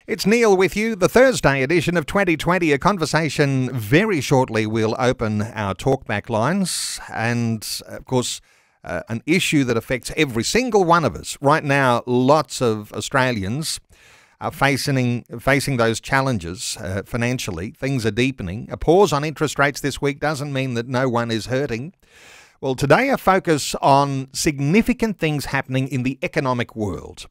It's Neil with you, the Thursday edition of 2020, a conversation very shortly. We'll open our talkback lines and, of course, an issue that affects every single one of us. Right now, lots of Australians are facing those challenges financially. Things are deepening. A pause on interest rates this week doesn't mean that no one is hurting. Well, today a focus on significant things happening in the economic world.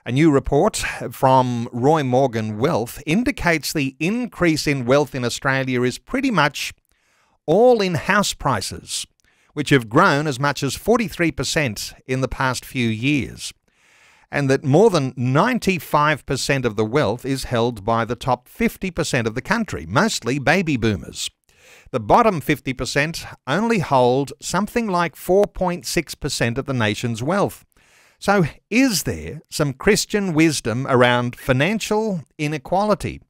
A new report from Roy Morgan Wealth indicates the increase in wealth in Australia is pretty much all in house prices, which have grown as much as 43% in the past few years, and that more than 95% of the wealth is held by the top 50% of the country, mostly baby boomers. The bottom 50% only hold something like 4.6% of the nation's wealth. So is there some Christian wisdom around financial inequality,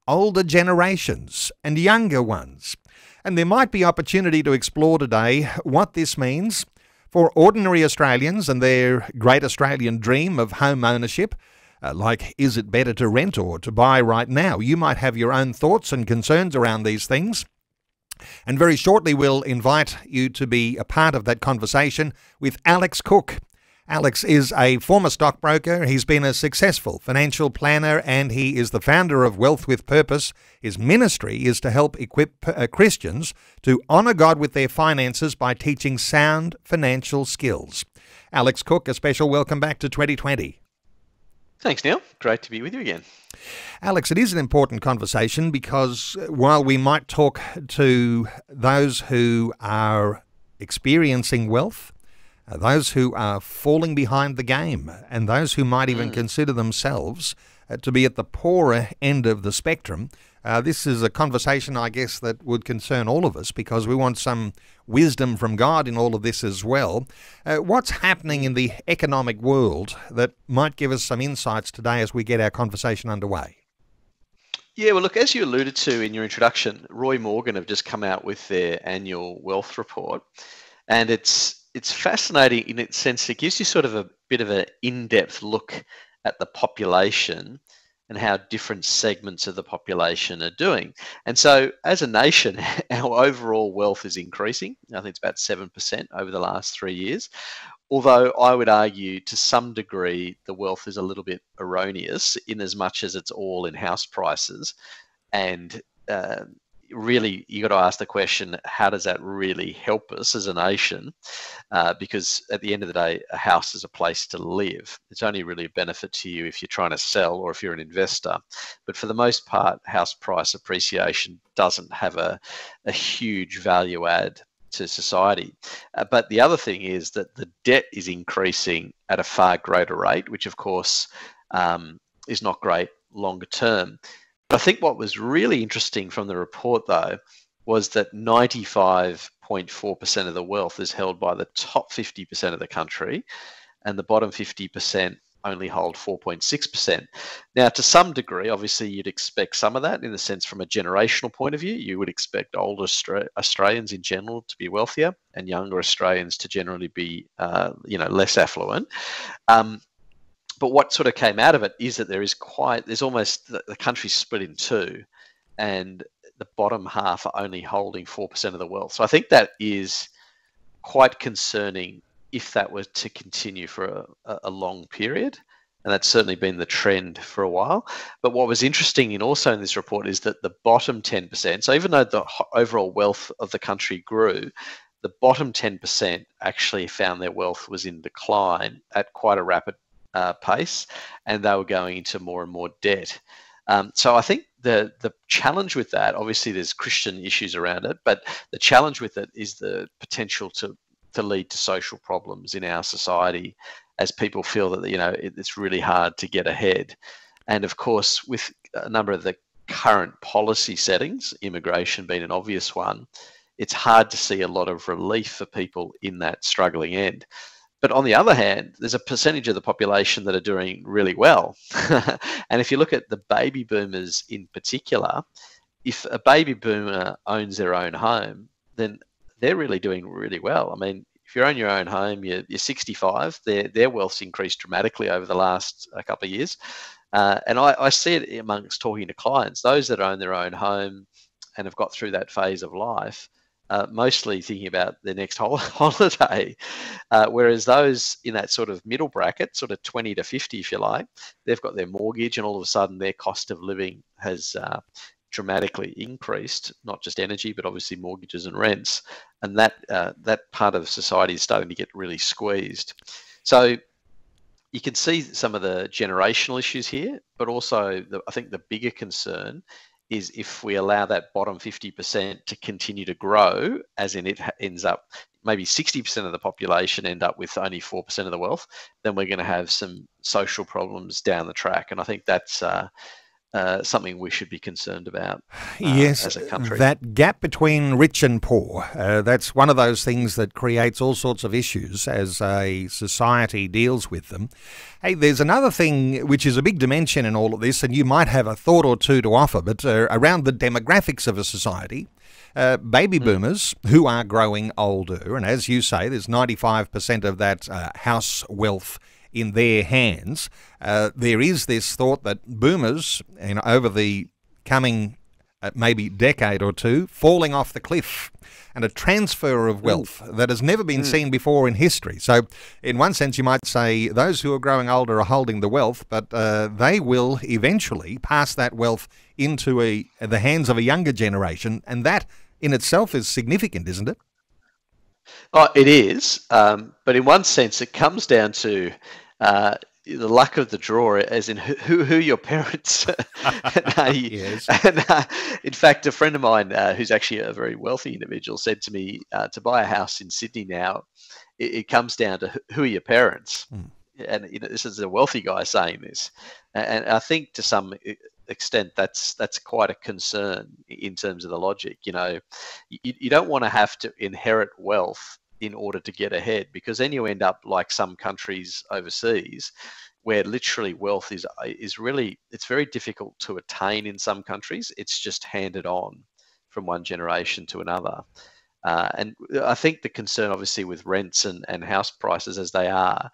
older generations and younger ones? And there might be opportunity to explore today what this means for ordinary Australians and their great Australian dream of home ownership. Like, is it better to rent or to buy right now? You might have your own thoughts and concerns around these things. And very shortly we'll invite you to be a part of that conversation with Alex Cook. Alex is a former stockbroker. He's been a successful financial planner and he is the founder of Wealth with Purpose. His ministry is to help equip Christians to honour God with their finances by teaching sound financial skills. Alex Cook, a special welcome back to 2020. Thanks, Neil. Great to be with you again. Alex, it is an important conversation because while we might talk to those who are experiencing wealth, those who are falling behind the game, and those who might even consider themselves to be at the poorer end of the spectrum. This is a conversation, I guess, that would concern all of us because we want some wisdom from God in all of this as well. What's happening in the economic world that might give us some insights today as we get our conversation underway? Yeah, well, look, as you alluded to in your introduction, Roy Morgan have just come out with their annual wealth report, and it's fascinating in its sense. It gives you sort of a bit of an in-depth look at the population and how different segments of the population are doing. And so as a nation, our overall wealth is increasing. I think it's about 7% over the last 3 years. Although I would argue to some degree the wealth is a little bit erroneous in as much as it's all in house prices. And really, you got to ask the question, how does that really help us as a nation? Because at the end of the day, a house is a place to live. It's only really a benefit to you if you're trying to sell or if you're an investor. But for the most part, house price appreciation doesn't have a huge value add to society. But the other thing is that the debt is increasing at a far greater rate, which of course is not great longer term. I think what was really interesting from the report, though, was that 95.4% of the wealth is held by the top 50% of the country, and the bottom 50% only hold 4.6%. Now, to some degree, obviously, you'd expect some of that in the sense from a generational point of view. You would expect older Australians in general to be wealthier and younger Australians to generally be, less affluent. But what sort of came out of it is that there's almost the country's split in two, and the bottom half are only holding 4% of the wealth. So I think that is quite concerning if that were to continue for a long period. And that's certainly been the trend for a while. But what was interesting also in this report is that the bottom 10%, so even though the overall wealth of the country grew, the bottom 10% actually found their wealth was in decline at quite a rapid pace, and they were going into more and more debt. So I think the challenge with that, obviously there's Christian issues around it, but the challenge with it is the potential to lead to social problems in our society as people feel that, it's really hard to get ahead. And of course, with a number of the current policy settings, immigration being an obvious one, it's hard to see a lot of relief for people in that struggling end. But on the other hand, there's a percentage of the population that are doing really well. And if you look at the baby boomers in particular, if a baby boomer owns their own home, then they're really doing really well. I mean, if you own your own home, you're 65, their wealth's increased dramatically over the last couple of years. And I see it amongst talking to clients, those that own their own home and have got through that phase of life, mostly thinking about their next holiday, whereas those in that sort of middle bracket, sort of 20 to 50, if you like, they've got their mortgage, and all of a sudden their cost of living has dramatically increased, not just energy, but obviously mortgages and rents, and that part of society is starting to get really squeezed. So you can see some of the generational issues here, but also I think the bigger concern is if we allow that bottom 50% to continue to grow, as in it ends up maybe 60% of the population end up with only 4% of the wealth, then we're going to have some social problems down the track. And I think that's something we should be concerned about yes, as a country. That gap between rich and poor, that's one of those things that creates all sorts of issues as a society deals with them. Hey, there's another thing which is a big dimension in all of this, and you might have a thought or two to offer, but around the demographics of a society. Baby boomers who are growing older, and as you say, there's 95% of that house wealth in their hands. There is this thought that boomers, over the coming maybe decade or two, falling off the cliff, and a transfer of wealth that has never been seen before in history. So in one sense, you might say those who are growing older are holding the wealth, but they will eventually pass that wealth into the hands of a younger generation, and that in itself is significant, isn't it? Oh, it is, but in one sense, it comes down to the luck of the draw, as in who your parents. Yes. And in fact, a friend of mine who's actually a very wealthy individual said to me, to buy a house in Sydney now, it comes down to who are your parents. And this is a wealthy guy saying this, and I think to some extent that's quite a concern in terms of the logic. You don't want to have to inherit wealth in order to get ahead, because then you end up like some countries overseas where literally wealth is really, it's very difficult to attain in some countries. It's just handed on from one generation to another. And I think the concern obviously with rents and house prices as they are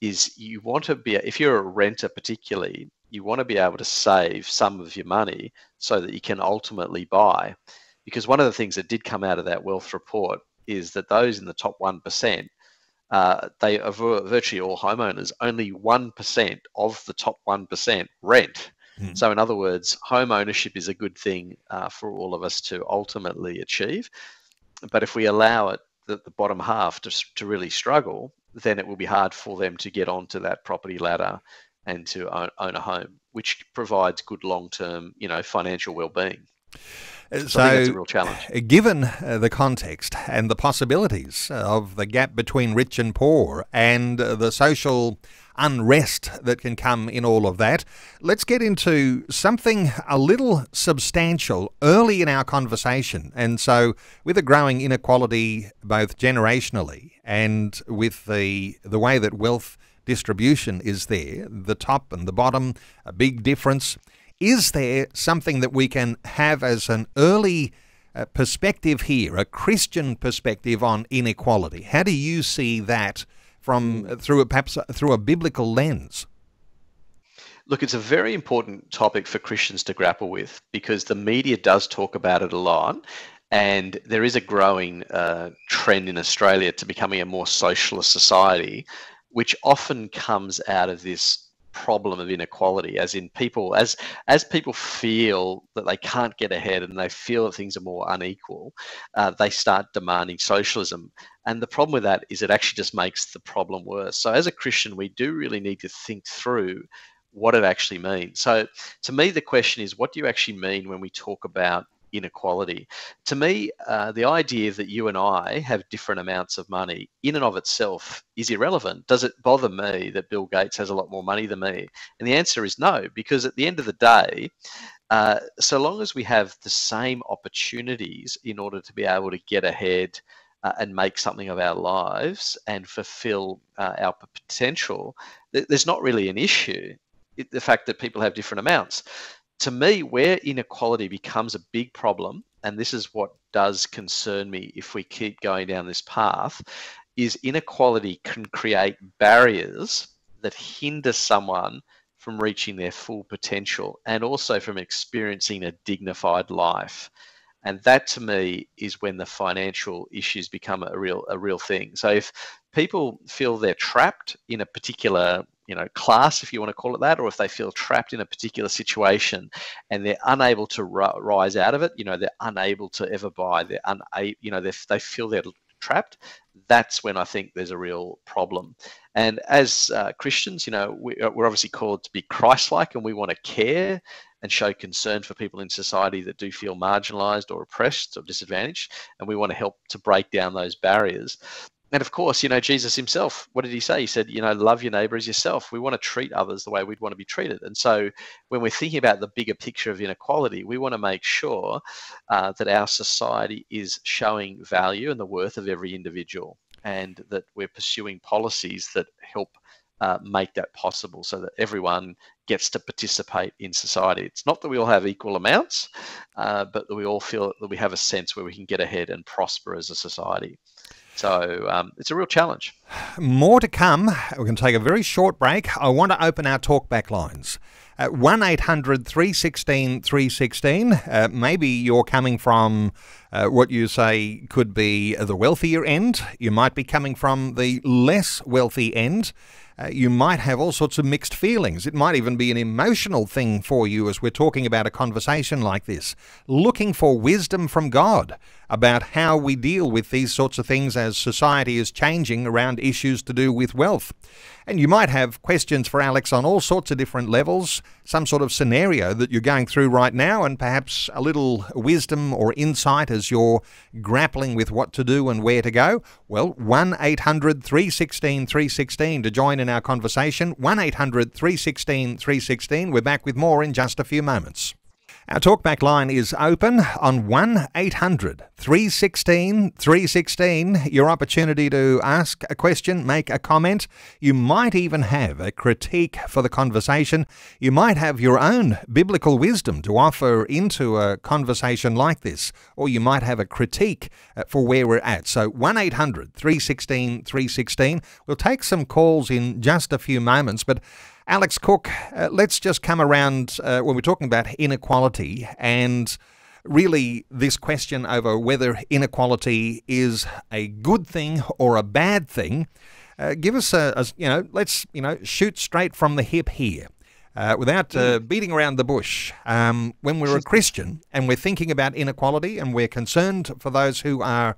is you want to be, if you're a renter particularly, you want to be able to save some of your money so that you can ultimately buy. Because one of the things that did come out of that wealth report is that those in the top 1%, they are virtually all homeowners. Only 1% of the top 1% rent. So in other words, home ownership is a good thing for all of us to ultimately achieve. But if we allow it, the bottom half to really struggle, then it will be hard for them to get onto that property ladder and to own a home, which provides good long-term, financial well-being. So I think that's a real challenge. Given the context and the possibilities of the gap between rich and poor and the social unrest that can come in all of that, let's get into something a little substantial early in our conversation. And so with a growing inequality both generationally and with the way that wealth distribution is there, the top and the bottom, a big difference. Is there something that we can have as an early perspective here, a Christian perspective on inequality? How do you see that through a biblical lens? Look, it's a very important topic for Christians to grapple with, because the media does talk about it a lot, and there is a growing trend in Australia to becoming a more socialist society, which often comes out of this problem of inequality, as in people, as people feel that they can't get ahead and they feel that things are more unequal, they start demanding socialism. And the problem with that is it actually just makes the problem worse. So as a Christian, we do really need to think through what it actually means. So to me, the question is, what do you actually mean when we talk about inequality? To me, the idea that you and I have different amounts of money in and of itself is irrelevant. Does it bother me that Bill Gates has a lot more money than me? And the answer is no, because at the end of the day, so long as we have the same opportunities in order to be able to get ahead and make something of our lives and fulfill our potential, there's not really an issue. The fact that people have different amounts. To me, where inequality becomes a big problem, and this is what does concern me if we keep going down this path, is inequality can create barriers that hinder someone from reaching their full potential and also from experiencing a dignified life. And that to me is when the financial issues become a real thing. So if people feel they're trapped in a particular class, if you want to call it that, or if they feel trapped in a particular situation and they're unable to rise out of it, they're unable to ever buy, they feel they're trapped, that's when I think there's a real problem. And as Christians, we're obviously called to be Christ-like, and we want to care and show concern for people in society that do feel marginalized or oppressed or disadvantaged, and we want to help to break down those barriers. And of course, Jesus himself, what did he say? He said, love your neighbor as yourself. We want to treat others the way we'd want to be treated. And so when we're thinking about the bigger picture of inequality, we want to make sure that our society is showing value and the worth of every individual, and that we're pursuing policies that help make that possible so that everyone gets to participate in society. It's not that we all have equal amounts, but that we all feel that we have a sense where we can get ahead and prosper as a society. So it's a real challenge. More to come. We're going to take a very short break. I want to open our talkback lines. 1-800-316-316. Maybe you're coming from what you say could be the wealthier end. You might be coming from the less wealthy end. You might have all sorts of mixed feelings. It might even be an emotional thing for you as we're talking about a conversation like this. Looking for wisdom from God about how we deal with these sorts of things as society is changing around issues to do with wealth. And you might have questions for Alex on all sorts of different levels, some sort of scenario that you're going through right now, and perhaps a little wisdom or insight as you're grappling with what to do and where to go. Well, 1-800-316-316 to join in our conversation. 1-800-316-316. We're back with more in just a few moments. Our talkback line is open on 1-800-316-316. Your opportunity to ask a question, make a comment. You might even have a critique for the conversation. You might have your own biblical wisdom to offer into a conversation like this, or you might have a critique for where we're at. So 1-800-316-316. We'll take some calls in just a few moments, but Alex Cook, let's just come around when we're talking about inequality and really this question over whether inequality is a good thing or a bad thing. Give us let's shoot straight from the hip here without beating around the bush. When we're a Christian and we're thinking about inequality and we're concerned for those who are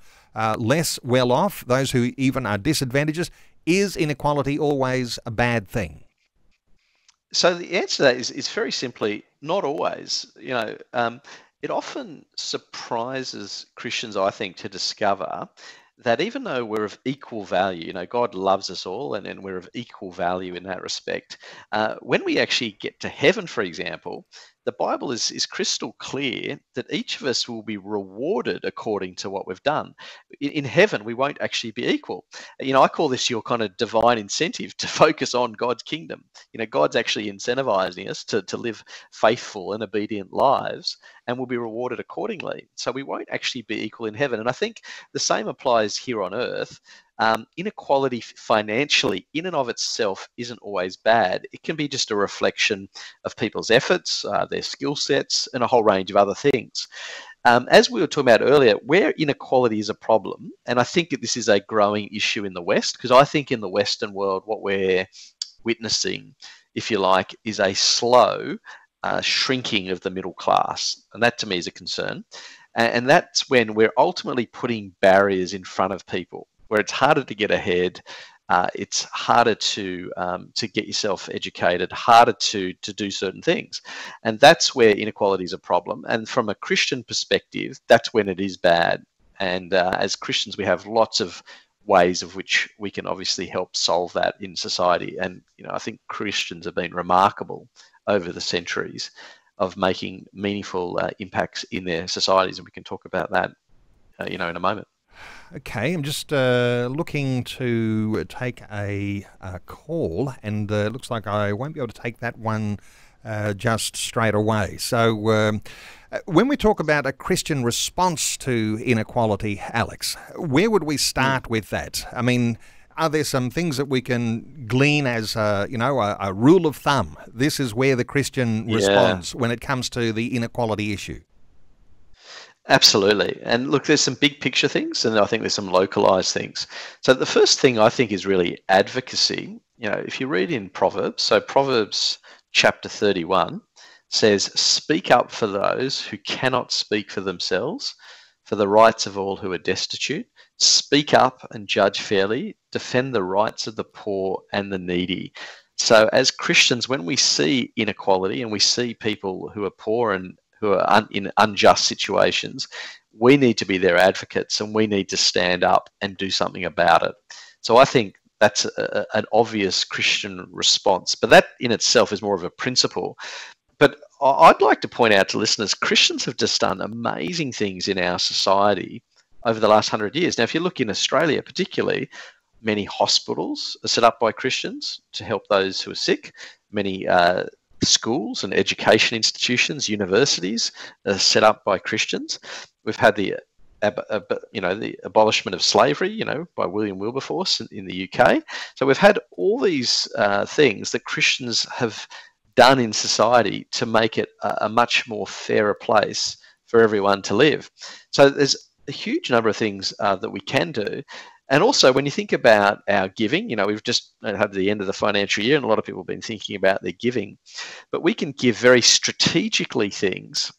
less well off, those who even are disadvantaged, is inequality always a bad thing? So the answer to that is very simply not always. It often surprises Christians, I think, to discover that even though we're of equal value, God loves us all, and we're of equal value in that respect. When we actually get to heaven, for example, the Bible is crystal clear that each of us will be rewarded according to what we've done. In heaven, we won't actually be equal. I call this your kind of divine incentive to focus on God's kingdom. God's actually incentivizing us to live faithful and obedient lives, and we'll be rewarded accordingly. So we won't actually be equal in heaven. And I think the same applies here on earth. Inequality financially in and of itself isn't always bad. It can be just a reflection of people's efforts, their skill sets, and a whole range of other things. As we were talking about earlier, where inequality is a problem, and I think that this is a growing issue in the West, because I think in the Western world what we're witnessing, if you like, is a slow shrinking of the middle class. And that to me is a concern. And that's when we're ultimately putting barriers in front of people, where it's harder to get ahead, it's harder to get yourself educated, harder to do certain things. And that's where inequality is a problem. And from a Christian perspective, that's when it is bad. And as Christians, we have lots of ways of which we can obviously help solve that in society. And, I think Christians have been remarkable over the centuries of making meaningful impacts in their societies. And we can talk about that, in a moment. Okay, I'm just looking to take a call, and it looks like I won't be able to take that one just straight away. So when we talk about a Christian response to inequality, Alex, where would we start with that? I mean, Are there some things that we can glean as a rule of thumb? This is where the Christian responds when it comes to the inequality issue. Absolutely. And look, there's some big picture things, and I think there's some localized things. So the first thing I think is really advocacy. If you read in Proverbs, so Proverbs chapter 31 says, "Speak up for those who cannot speak for themselves, for the rights of all who are destitute. Speak up and judge fairly. Defend the rights of the poor and the needy." So as Christians, when we see inequality and we see people who are poor and who are in unjust situations, we need to be their advocates and we need to stand up and do something about it. So I think that's an obvious Christian response, but that in itself is more of a principle. But I'd like to point out to listeners, Christians have just done amazing things in our society over the last 100 years. Now, if you look in Australia particularly, many hospitals are set up by Christians to help those who are sick. Many schools and education institutions, universities are set up by Christians. We've had the abolishment of slavery, by William Wilberforce in the UK. So we've had all these things that Christians have done in society to make it a much more fairer place for everyone to live. So there's a huge number of things that we can do. And also, when you think about our giving, we've just had the end of the financial year and a lot of people have been thinking about their giving. But we can give very strategically things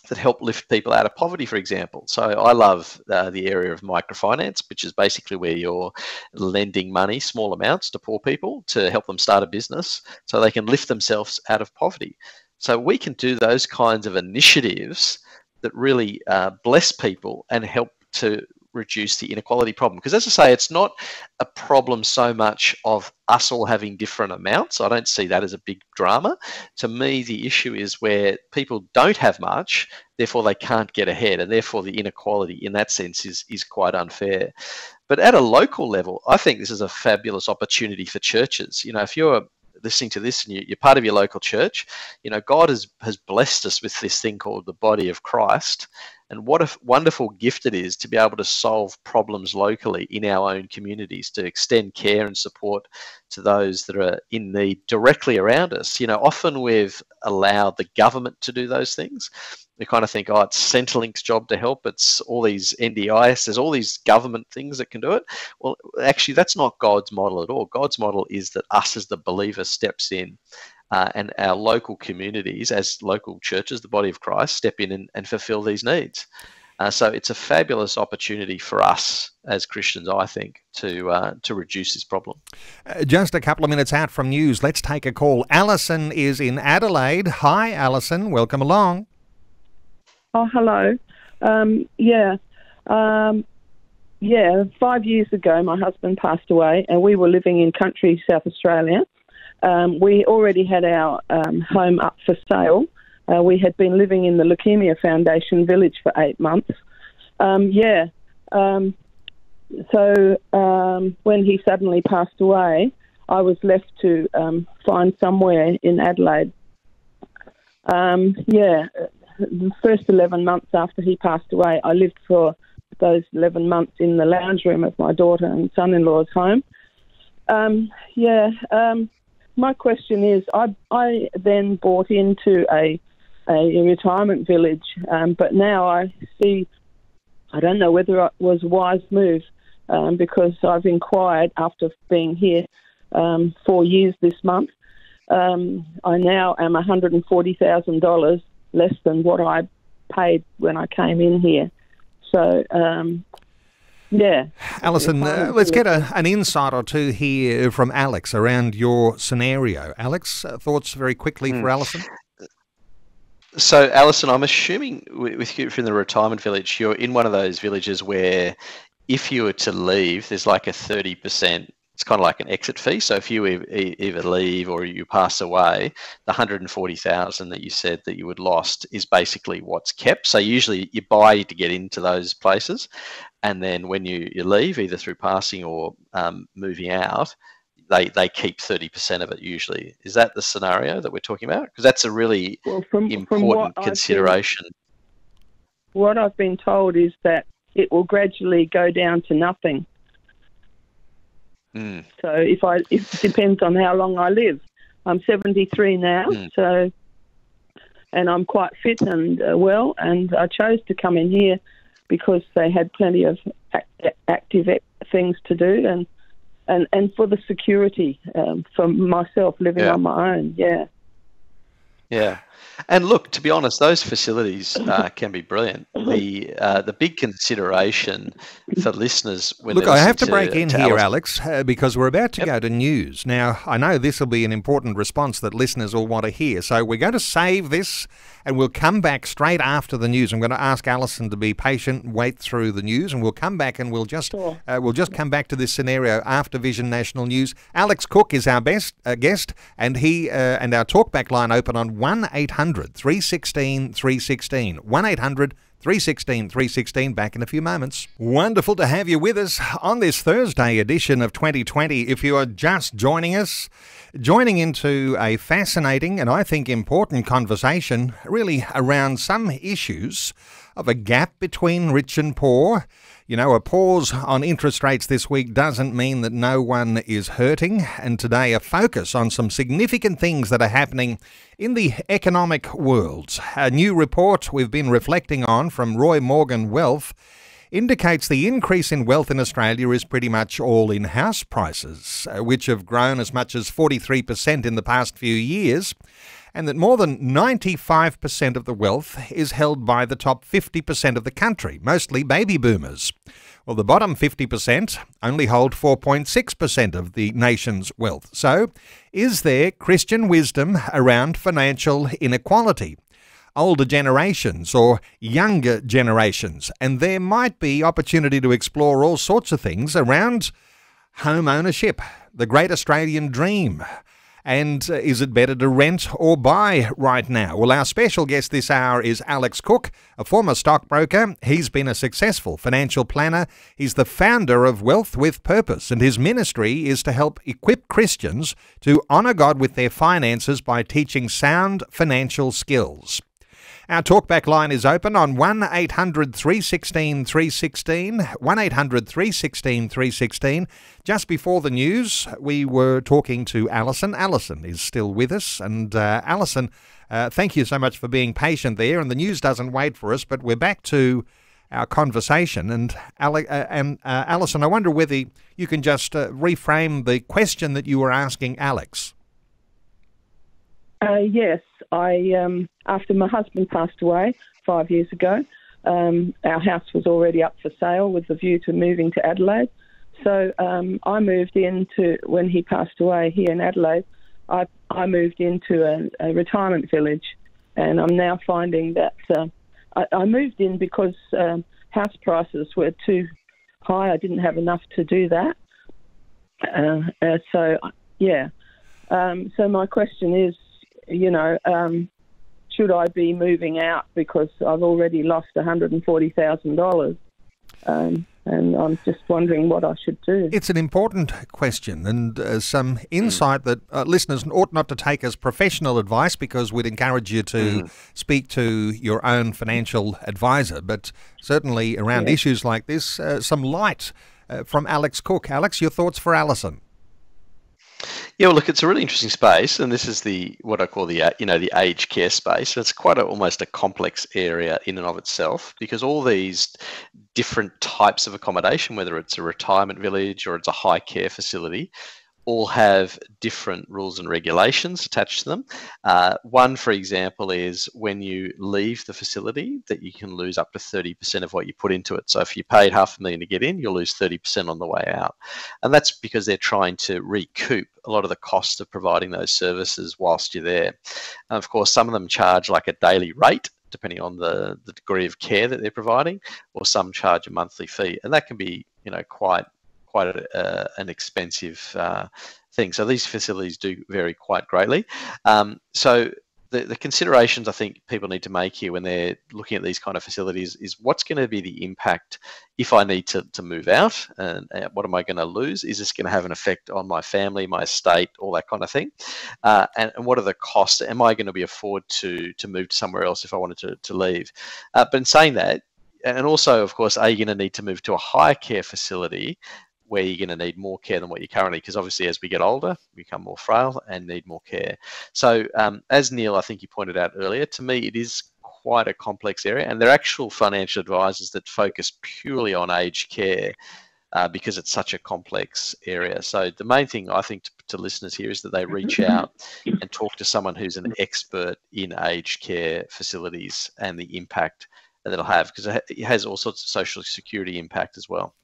that help lift people out of poverty, for example. So I love the area of microfinance, which is basically where you're lending money, small amounts, to poor people to help them start a business so they can lift themselves out of poverty. So we can do those kinds of initiatives that really bless people and help to reduce the inequality problem. Because as I say, it's not a problem so much of us all having different amounts. I don't see that as a big drama. To me, the issue is where people don't have much, therefore they can't get ahead, and therefore the inequality in that sense is quite unfair. But at a local level, I think this is a fabulous opportunity for churches. If you're listening to this and you're part of your local church, God has blessed us with this thing called the body of Christ. And what a wonderful gift it is to be able to solve problems locally in our own communities, to extend care and support to those that are in need directly around us. Often we've allowed the government to do those things. We kind of think, it's Centrelink's job to help. It's all these NDIS, there's all these government things that can do it. Well, actually, that's not God's model at all. God's model is that us as the believer steps in. And our local communities, as local churches, the body of Christ, step in and fulfill these needs. So it's a fabulous opportunity for us as Christians, I think, to reduce this problem. Just a couple of minutes out from news, let's take a call. Alison is in Adelaide. Hi, Alison. Welcome along. Oh, hello. 5 years ago, my husband passed away, and we were living in country South Australia. We already had our home up for sale. We had been living in the Leukemia Foundation village for 8 months. So when he suddenly passed away, I was left to find somewhere in Adelaide. The first 11 months after he passed away, I lived for those 11 months in the lounge room of my daughter and son-in-law's home. My question is, I then bought into a retirement village, but now I see, I don't know whether it was a wise move, because I've inquired after being here 4 years this month. I now am $140,000 less than what I paid when I came in here. So, Alison, let's get an insight or two here from Alex around your scenario. Alex, thoughts very quickly for Alison? So, Alison, I'm assuming with you from the retirement village, you're in one of those villages where if you were to leave, there's like a 30%, it's kind of like an exit fee. So if you either leave or you pass away, the 140,000 that you said that you had lost is basically what's kept. So usually you buy to get into those places. And then when you leave, either through passing or moving out, they keep 30% of it usually. Is that the scenario that we're talking about? Because that's a really important consideration. What I've been told is that it will gradually go down to nothing. So it depends on how long I live. I'm 73 now, so, and I'm quite fit and well, and I chose to come in here because they had plenty of active things to do, and for the security for myself living on my own. Yeah. And look, to be honest, those facilities can be brilliant. The big consideration for listeners when look, they I listen have to break in here, Alex, because we're about to go to news. Now, I know this will be an important response that listeners will want to hear, so we're going to save this and we'll come back straight after the news. I'm going to ask Alison to be patient, wait through the news, and we'll come back and we'll just come back to this scenario after Vision National News. Alex Cook is our guest, and he and our talkback line open on 1-800-316-316. 1-800-316-316. Back in a few moments. Wonderful to have you with us on this Thursday edition of 2020. If you are just joining us, joining into a fascinating and I think important conversation really around some issues of a gap between rich and poor. You know, a pause on interest rates this week doesn't mean that no one is hurting, and today a focus on some significant things that are happening in the economic world. A new report we've been reflecting on from Roy Morgan Wealth indicates the increase in wealth in Australia is pretty much all in house prices, which have grown as much as 43% in the past few years, and that more than 95% of the wealth is held by the top 50% of the country, mostly baby boomers. Well, the bottom 50% only hold 4.6% of the nation's wealth. So, is there Christian wisdom around financial inequality? Older generations or younger generations, and there might be opportunity to explore all sorts of things around home ownership, the great Australian dream. And is it better to rent or buy right now? Well, our special guest this hour is Alex Cook, a former stockbroker. He's been a successful financial planner. He's the founder of Wealth with Purpose, and his ministry is to help equip Christians to honour God with their finances by teaching sound financial skills. Our talkback line is open on 1-800-316-316, 1-800-316-316. Just before the news, we were talking to Alison. Alison is still with us. And Alison, thank you so much for being patient there. And the news doesn't wait for us, but we're back to our conversation. And Alison, I wonder whether you can just reframe the question that you were asking Alex. Yes, after my husband passed away 5 years ago, our house was already up for sale with the view to moving to Adelaide. So I moved into, when he passed away here in Adelaide, I moved into a retirement village, and I'm now finding that I moved in because house prices were too high. I didn't have enough to do that. So my question is, should I be moving out because I've already lost $140,000? And I'm just wondering what I should do. It's an important question, and some insight that listeners ought not to take as professional advice, because we'd encourage you to speak to your own financial advisor. But certainly around issues like this, some light from Alex Cook. Alex, your thoughts for Alison? Yeah, well, look, it's a really interesting space, and this is what I call the aged care space. So it's quite almost a complex area in and of itself, because all these different types of accommodation, whether it's a retirement village or it's a high care facility, all have different rules and regulations attached to them. One, for example, is when you leave the facility, that you can lose up to 30% of what you put into it. So if you paid $500,000 to get in, you'll lose 30% on the way out. And that's because they're trying to recoup a lot of the cost of providing those services whilst you're there. And of course, some of them charge like a daily rate, depending on the degree of care that they're providing, or some charge a monthly fee. And that can be, quite an expensive thing. So these facilities do vary quite greatly. So the considerations I think people need to make here when they're looking at these kind of facilities is, what's going to be the impact if I need to move out, and what am I going to lose? Is this going to have an effect on my family, my estate, all that kind of thing? And what are the costs? Am I going to be afford to move to somewhere else if I wanted to leave? But in saying that, and also, of course, are you going to need to move to a higher care facility where you're going to need more care than what you currently, because obviously as we get older, we become more frail and need more care. So as Neil, I think you pointed out earlier, to me it is quite a complex area, and there are actual financial advisors that focus purely on aged care because it's such a complex area. So the main thing I think to listeners here is that they reach out and talk to someone who's an expert in aged care facilities and the impact that it'll have, because it has all sorts of social security impact as well.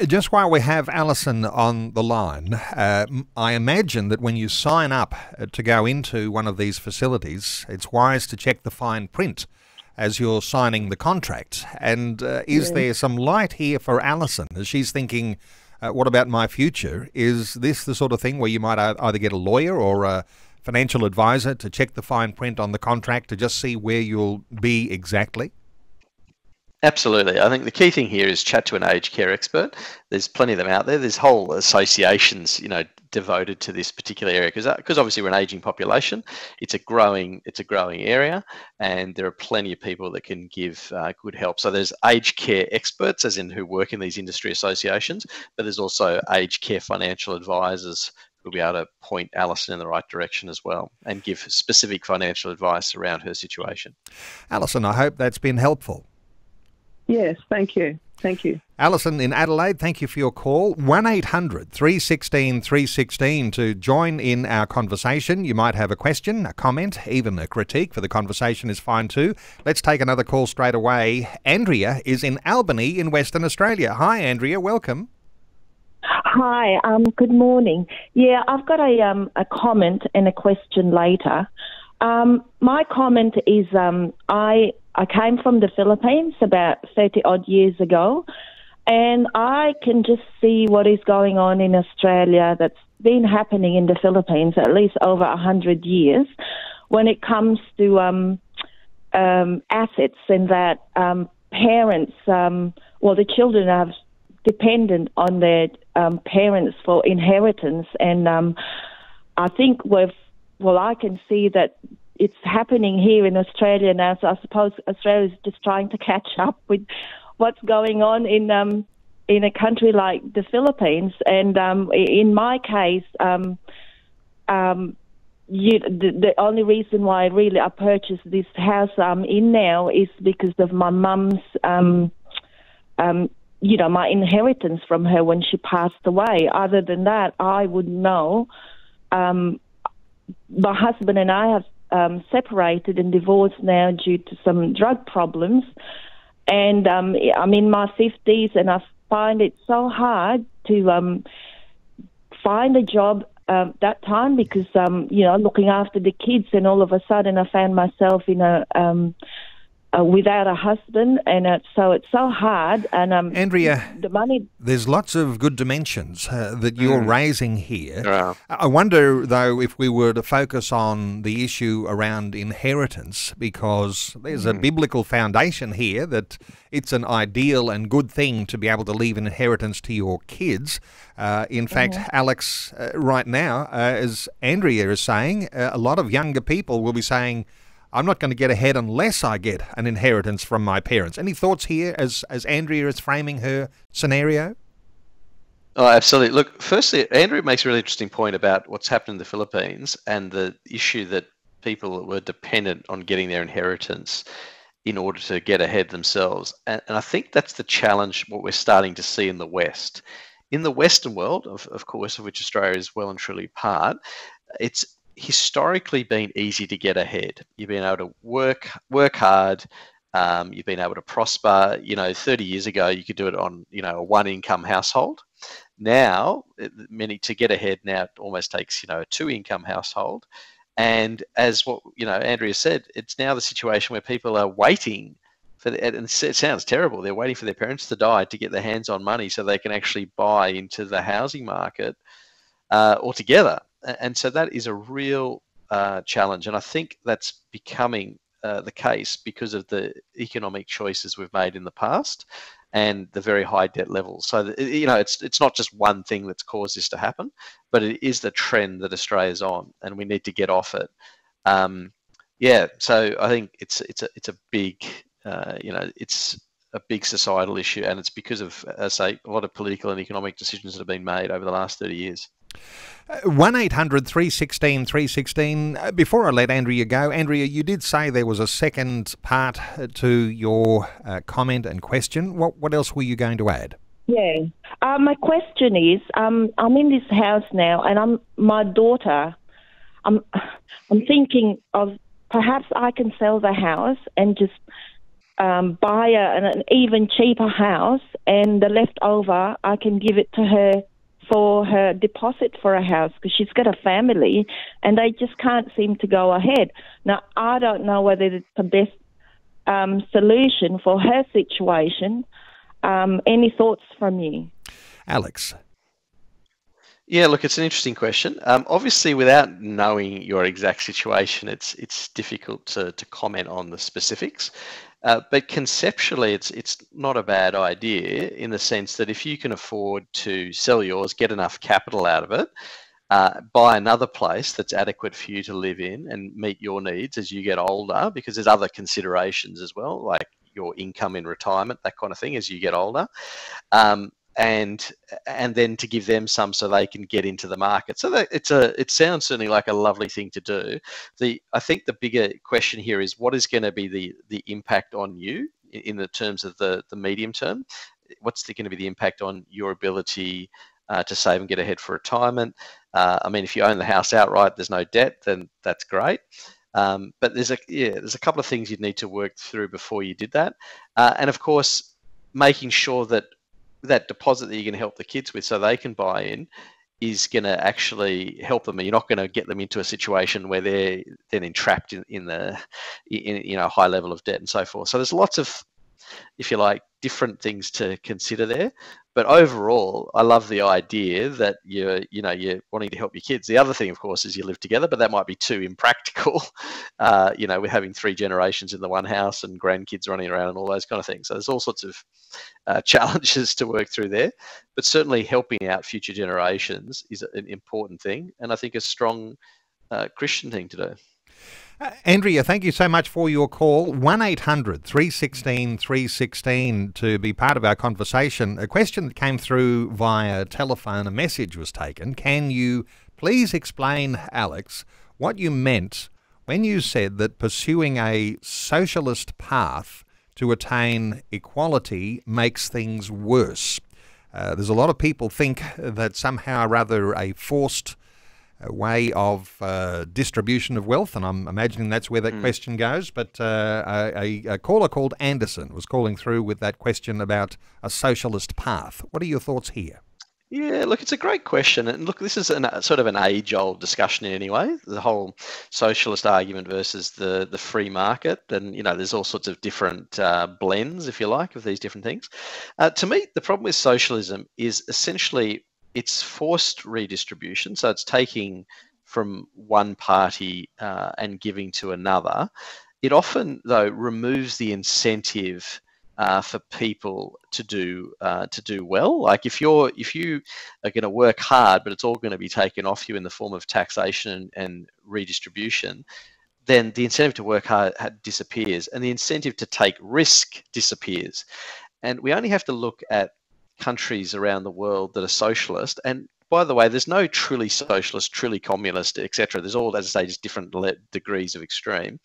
Just while we have Alison on the line, I imagine that when you sign up to go into one of these facilities, it's wise to check the fine print as you're signing the contract. And is there some light here for Alison as she's thinking, what about my future? Is this the sort of thing where you might either get a lawyer or a financial advisor to check the fine print on the contract to just see where you'll be exactly? Absolutely. I think the key thing here is chat to an aged care expert. There's plenty of them out there. There's whole associations, devoted to this particular area, because obviously we're an aging population. It's a growing area, and there are plenty of people that can give good help. So there's aged care experts, as in who work in these industry associations, but there's also aged care financial advisors who'll be able to point Alison in the right direction as well and give specific financial advice around her situation. Alison, I hope that's been helpful. Yes, thank you. Thank you. Alison in Adelaide, thank you for your call. 1-800-316-316 to join in our conversation. You might have a question, a comment, even a critique for the conversation is fine too. Let's take another call straight away. Andrea is in Albany in Western Australia. Hi, Andrea. Welcome. Hi, good morning. Yeah, I've got a comment and a question later. My comment is I came from the Philippines about 30-odd years ago, and I can just see what is going on in Australia that's been happening in the Philippines at least over 100 years when it comes to assets, and that parents, the children are dependent on their parents for inheritance, and I think I can see that it's happening here in Australia now, so I suppose Australia is just trying to catch up with what's going on in a country like the Philippines. And in my case, the only reason why I purchased this house I'm in now is because of my mum's, my inheritance from her when she passed away. Other than that, I wouldn't know. My husband and I have separated and divorced now due to some drug problems, and I'm in my 50s, and I find it so hard to find a job that time because looking after the kids, and all of a sudden I found myself in without a husband, and so it's so hard. And Andrea, the money. There's lots of good dimensions that you're raising here. Yeah. I wonder, though, if we were to focus on the issue around inheritance, because there's a biblical foundation here that it's an ideal and good thing to be able to leave an inheritance to your kids. In fact, Alex, right now, as Andrea is saying, a lot of younger people will be saying, I'm not going to get ahead unless I get an inheritance from my parents. Any thoughts here as Andrea is framing her scenario? Oh, absolutely. Look, firstly, Andrea makes a really interesting point about what's happened in the Philippines and the issue that people were dependent on getting their inheritance in order to get ahead themselves. And I think that's the challenge, what we're starting to see in the West. In the Western world, of course, of which Australia is well and truly part, it's historically been easy to get ahead. You've been able to work hard. You've been able to prosper. 30 years ago, you could do it on, a one-income household. Now, to get ahead now, it almost takes, a two-income household. And as what, Andrea said, it's now the situation where people are waiting for and it sounds terrible. They're waiting for their parents to die to get their hands on money so they can actually buy into the housing market altogether. And so that is a real challenge. And I think that's becoming the case because of the economic choices we've made in the past and the very high debt levels. So, it's not just one thing that's caused this to happen, but it is the trend that Australia's on, and we need to get off it. So I think it's a big, it's a big societal issue, and it's because of, as I say, a lot of political and economic decisions that have been made over the last 30 years. 1-800-316 316. Before I let Andrea go, Andrea, you did say there was a second part to your comment and question. What else were you going to add? Yeah. My question is, I'm in this house now, and my daughter. I'm thinking of perhaps I can sell the house and just buy an even cheaper house, and the leftover I can give it to her for her deposit for a house, because she's got a family and they just can't seem to go ahead. Now, I don't know whether it's the best solution for her situation. Any thoughts from you? Alex. Yeah, look, it's an interesting question. Obviously, without knowing your exact situation, it's difficult to comment on the specifics. But conceptually, it's not a bad idea, in the sense that if you can afford to sell yours, get enough capital out of it, buy another place that's adequate for you to live in and meet your needs as you get older, because there's other considerations as well, like your income in retirement, that kind of thing, as you get older. And then to give them some so they can get into the market. So that it sounds certainly like a lovely thing to do. I think the bigger question here is, what is going to be the impact on you in the terms of the medium term? What's going to be the impact on your ability to save and get ahead for retirement? I mean, if you own the house outright, there's no debt, then that's great. But there's a couple of things you'd need to work through before you did that, and of course, making sure that deposit that you're going to help the kids with so they can buy in is going to actually help them. You're not going to get them into a situation where they're then entrapped in a high level of debt and so forth. So there's lots of, if you like, different things to consider there. But overall, I love the idea that you're wanting to help your kids. The other thing, of course, is you live together, but that might be too impractical. We're having 3 generations in the one house and grandkids running around and all those kind of things. So there's all sorts of challenges to work through there. But certainly helping out future generations is an important thing, and I think a strong Christian thing to do. Andrea, thank you so much for your call. 1-800-316 316 to be part of our conversation. A question that came through via telephone, a message was taken. Can you please explain, Alex, what you meant when you said that pursuing a socialist path to attain equality makes things worse? There's a lot of people think that somehow or rather a forced way of distribution of wealth, and I'm imagining that's where that question goes. But a caller called Anderson was calling through with that question about a socialist path. What are your thoughts here? Yeah, look, it's a great question. And look, this is sort of an age-old discussion in any way, the whole socialist argument versus the free market. And, there's all sorts of different blends, if you like, of these different things. To me, the problem with socialism is essentially it's forced redistribution. So it's taking from one party and giving to another. It often, though, removes the incentive for people to do well. Like if you are going to work hard, but it's all going to be taken off you in the form of taxation and redistribution, then the incentive to work hard disappears, and the incentive to take risk disappears. And we only have to look at countries around the world that are socialist, and by the way, there's no truly socialist, truly communist, etc. There's all, as I say, just different degrees of extreme.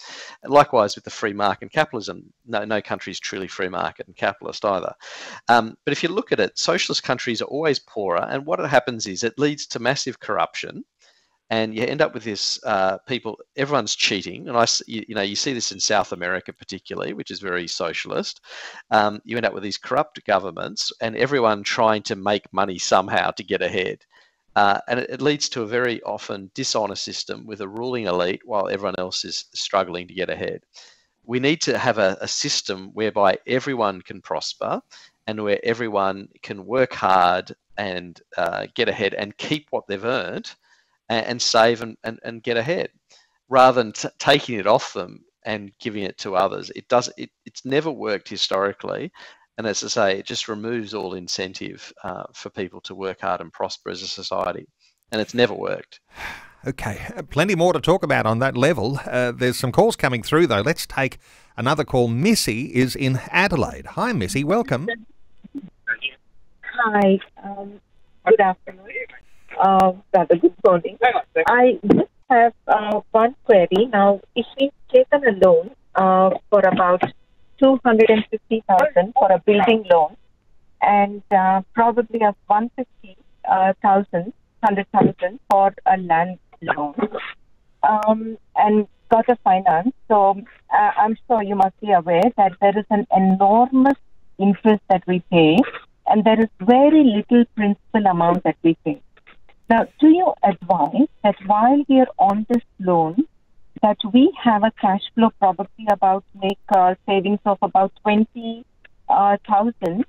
And likewise with the free market and capitalism, no country is truly free market and capitalist either. But if you look at it, socialist countries are always poorer, and what happens is it leads to massive corruption. And you end up with this everyone's cheating. And you see this in South America particularly, which is very socialist. You end up with these corrupt governments and everyone trying to make money somehow to get ahead. And it leads to a very often dishonest system with a ruling elite while everyone else is struggling to get ahead. We need to have a system whereby everyone can prosper and where everyone can work hard and get ahead and keep what they've earned and save and get ahead, rather than taking it off them and giving it to others. It's never worked historically, and as I say, it just removes all incentive for people to work hard and prosper as a society, and it's never worked. Okay, plenty more to talk about on that level. There's some calls coming through, though. Let's take another call. Missy is in Adelaide. Hi, Missy. Welcome. Hi. Good afternoon. Rather good morning. I just have one query. Now, if we've taken a loan for about 250,000 for a building loan, and probably of 150,000, 100,000 for a land loan, and got a finance. So I'm sure you must be aware that there is an enormous interest that we pay, and there is very little principal amount that we pay. Now, do you advise that while we are on this loan, that we have a cash flow probably about make savings of about 20,000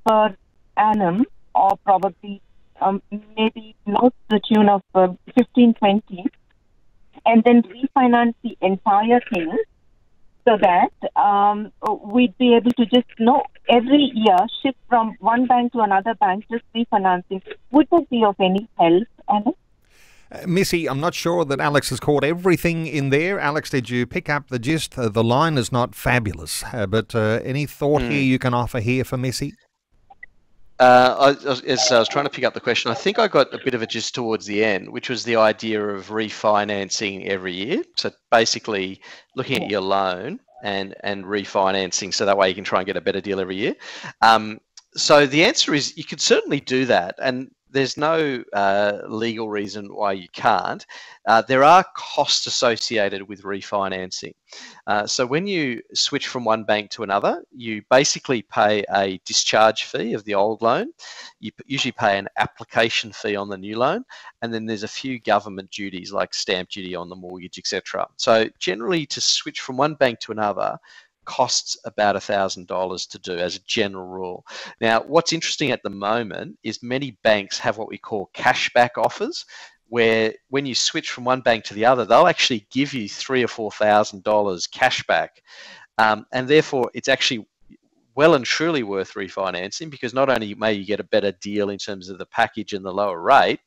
per annum, or probably maybe not the tune of 15-20, and then refinance the entire thing so that we'd be able to just every year shift from one bank to another bank, just refinancing. Would that be of any help, Alex? Missy, I'm not sure that Alex has caught everything in there. Alex, did you pick up the gist? The line is not fabulous, but any thought here you can offer here for Missy? As I was trying to pick up the question, I think I got a bit of a gist towards the end, which was the idea of refinancing every year. So basically looking at your loan and refinancing so that way you can try and get a better deal every year. So the answer is you could certainly do that, and there's no legal reason why you can't. There are costs associated with refinancing. So when you switch from one bank to another, you basically pay a discharge fee of the old loan. You usually pay an application fee on the new loan, and then there's a few government duties like stamp duty on the mortgage, etc. So generally, to switch from one bank to another costs about $1,000 to do as a general rule. Now, what's interesting at the moment is many banks have what we call cashback offers, where when you switch from one bank to the other, they'll actually give you $3,000 or $4,000 cashback, and therefore it's actually well and truly worth refinancing, because not only may you get a better deal in terms of the package and the lower rate,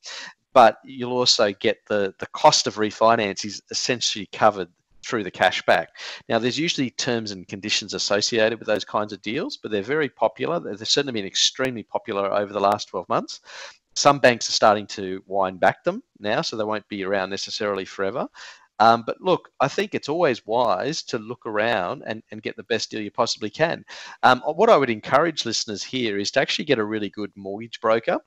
but you'll also get the cost of refinance is essentially covered through the cashback. Now, there's usually terms and conditions associated with those kinds of deals, but they're very popular. They've certainly been extremely popular over the last 12 months. Some banks are starting to wind back them now, so they won't be around necessarily forever. But look, I think it's always wise to look around and get the best deal you possibly can. What I would encourage listeners here is to actually get a really good mortgage broker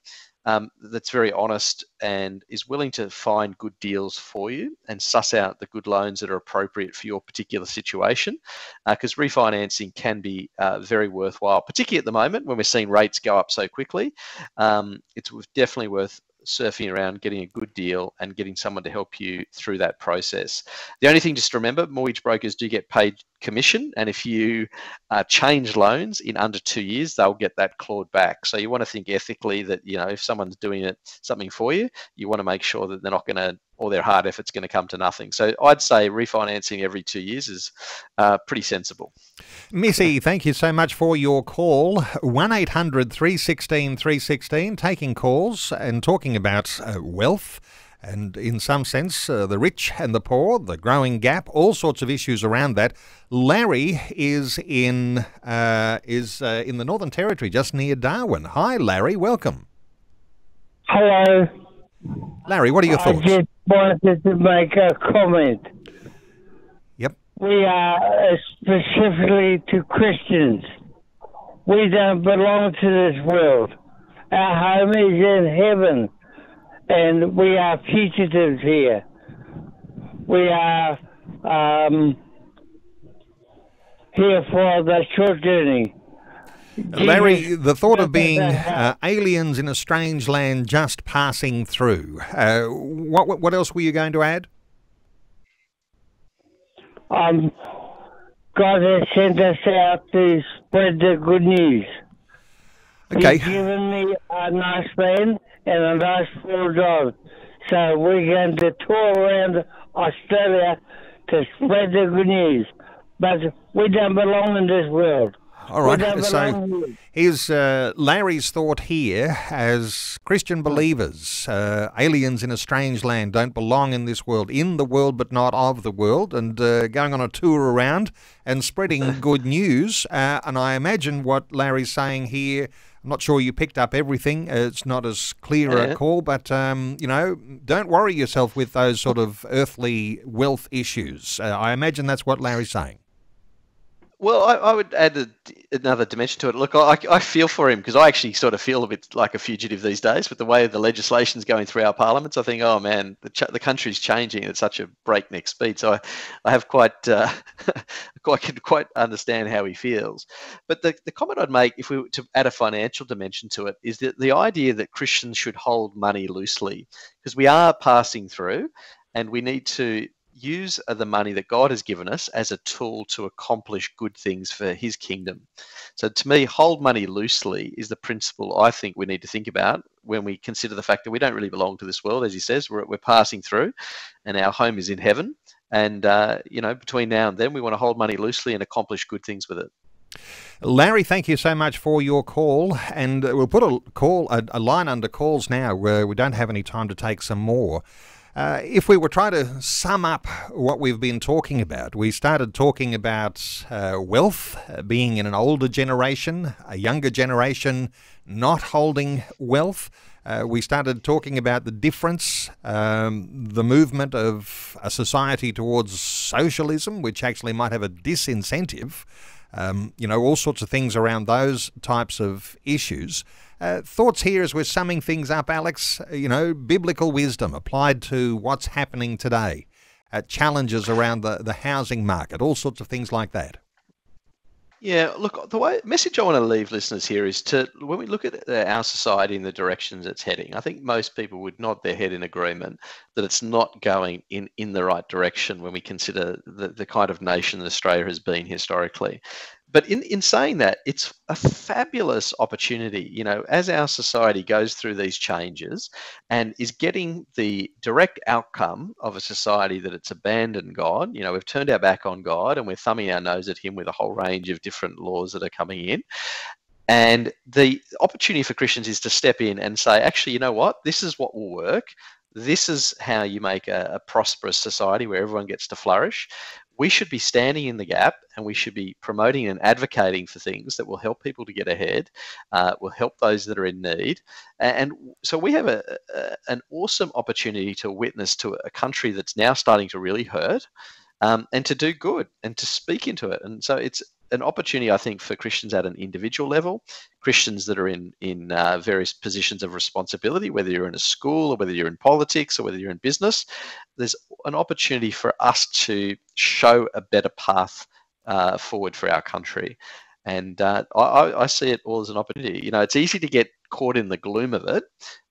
that's very honest and is willing to find good deals for you and suss out the good loans that are appropriate for your particular situation, because refinancing can be very worthwhile, particularly at the moment when we're seeing rates go up so quickly. It's definitely worth surfing around, getting a good deal and getting someone to help you through that process. The only thing just to remember, mortgage brokers do get paid commission, and if you change loans in under 2 years, they'll get that clawed back. So you want to think ethically that, you know, if someone's doing something for you, you want to make sure that they're not going to, or their hard effort's going to come to nothing. So I'd say refinancing every 2 years is pretty sensible. Missy, thank you so much for your call. 1-800-316-316, taking calls and talking about wealth and, in some sense, the rich and the poor, the growing gap, all sorts of issues around that. Larry is in the Northern Territory, just near Darwin. Hi, Larry. Welcome. Hello. Larry, what are your thoughts? I just wanted to make a comment. Yep. We are specifically to Christians. We don't belong to this world. Our home is in heaven, and we are fugitives here. We are here for the short journey. Larry, the thought of being aliens in a strange land just passing through. What else were you going to add? God has sent us out to spread the good news. Okay. He's given me a nice van and a nice full dog. So we're going to tour around Australia to spread the good news. But we don't belong in this world. All right. So here's Larry's thought here. As Christian believers, aliens in a strange land don't belong in this world, in the world but not of the world, and going on a tour around and spreading good news. And I imagine what Larry's saying here, I'm not sure you picked up everything. It's not as clear a call, but, don't worry yourself with those sort of earthly wealth issues. I imagine that's what Larry's saying. Well, I would add another dimension to it. Look, I feel for him because I actually sort of feel a bit like a fugitive these days with the way the legislation's going through our parliaments. I think, oh man, the country's changing at such a breakneck speed. So I have I can quite understand how he feels. But the comment I'd make, if we were to add a financial dimension to it, is that the idea that Christians should hold money loosely, because we are passing through, and we need to use the money that God has given us as a tool to accomplish good things for his kingdom. So to me, hold money loosely is the principle I think we need to think about when we consider the fact that we don't really belong to this world. As he says, we're passing through and our home is in heaven. And, between now and then, we want to hold money loosely and accomplish good things with it. Larry, thank you so much for your call. And we'll put a line under calls now where we don't have any time to take some more. If we were trying to sum up what we've been talking about, we started talking about wealth being in an older generation, a younger generation not holding wealth. We started talking about the difference, the movement of a society towards socialism, which actually might have a disincentive, all sorts of things around those types of issues. Thoughts here as we're summing things up, Alex, biblical wisdom applied to what's happening today, challenges around the housing market, all sorts of things like that. Yeah, look, the message I want to leave listeners here is when we look at our society and the directions it's heading, I think most people would nod their head in agreement that it's not going in the right direction when we consider the kind of nation that Australia has been historically. But in saying that, it's a fabulous opportunity, as our society goes through these changes and is getting the direct outcome of a society that it's abandoned God. We've turned our back on God and we're thumbing our nose at him with a whole range of different laws that are coming in. And the opportunity for Christians is to step in and say, actually, you know what? This is what will work. This is how you make a prosperous society where everyone gets to flourish. We should be standing in the gap and we should be promoting and advocating for things that will help people to get ahead, will help those that are in need. And so we have an awesome opportunity to witness to a country that's now starting to really hurt, and to do good and to speak into it. And so it's an opportunity, I think, for Christians at an individual level, Christians that are in various positions of responsibility, whether you're in a school or whether you're in politics or whether you're in business. There's an opportunity for us to show a better path forward for our country. And I see it all as an opportunity. It's easy to get caught in the gloom of it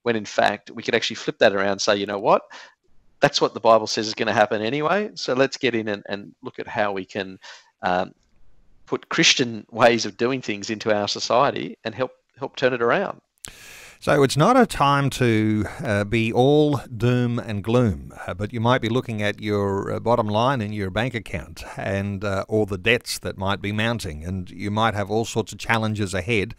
when, in fact, we could actually flip that around and say, you know what? That's what the Bible says is going to happen anyway. So let's get in and look at how we can put Christian ways of doing things into our society and help turn it around. So it's not a time to be all doom and gloom, but you might be looking at your bottom line in your bank account and all the debts that might be mounting, and you might have all sorts of challenges ahead.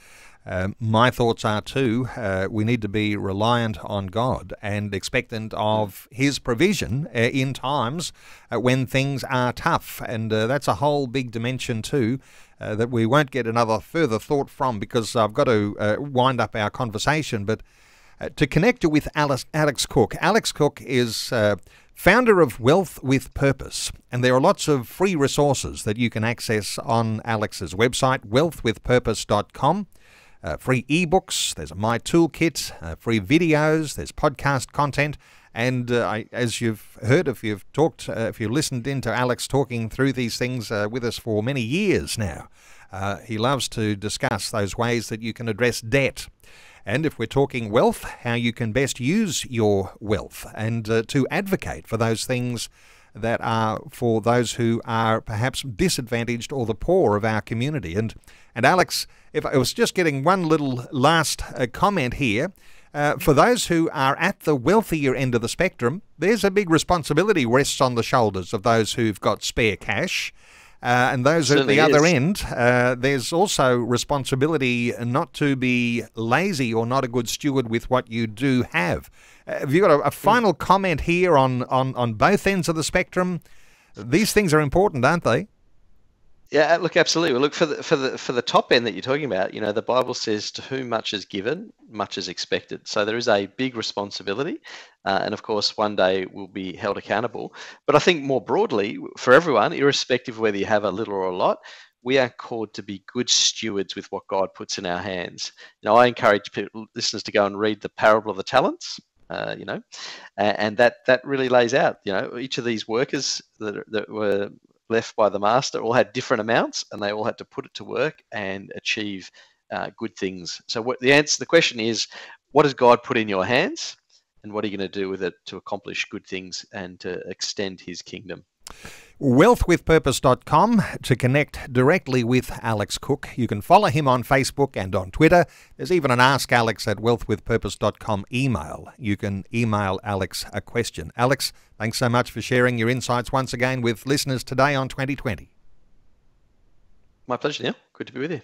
My thoughts are too, we need to be reliant on God and expectant of his provision in times when things are tough. And that's a whole big dimension too that we won't get another further thought from, because I've got to wind up our conversation. But to connect you with Alex Cook. Alex Cook is founder of Wealth with Purpose, and there are lots of free resources that you can access on Alex's website, wealthwithpurpose.com. Free ebooks, there's a My Toolkit, free videos, there's podcast content, and as you've heard, if you've listened into Alex talking through these things with us for many years now, he loves to discuss those ways that you can address debt. And if we're talking wealth, how you can best use your wealth and to advocate for those things that are for those who are perhaps disadvantaged or the poor of our community. And Alex, if I was just getting one little last comment here, for those who are at the wealthier end of the spectrum, there's a big responsibility rests on the shoulders of those who've got spare cash. and those at the Certainly other is. end, there's also responsibility not to be lazy or not a good steward with what you do have. Have you got a final comment here on both ends of the spectrum? These things are important, aren't they? Yeah, look, absolutely. Well, look, for the top end that you're talking about, you know, the Bible says, "To whom much is given, much is expected." So there is a big responsibility, and of course, one day we'll be held accountable. But I think more broadly, for everyone, irrespective of whether you have a little or a lot, we are called to be good stewards with what God puts in our hands. You know, I encourage listeners to go and read the parable of the talents. You know, and that really lays out, you know, each of these workers that were left by the master all had different amounts, and they all had to put it to work and achieve good things. So the question is, what does God put in your hands, and what are you going to do with it to accomplish good things and to extend his kingdom? Wealthwithpurpose.com to connect directly with Alex Cook. You can follow him on Facebook and on Twitter. There's even an Ask Alex at wealthwithpurpose.com email. You can email Alex a question. Alex, thanks so much for sharing your insights once again with listeners today on 2020. My pleasure, Neil. Good to be with you.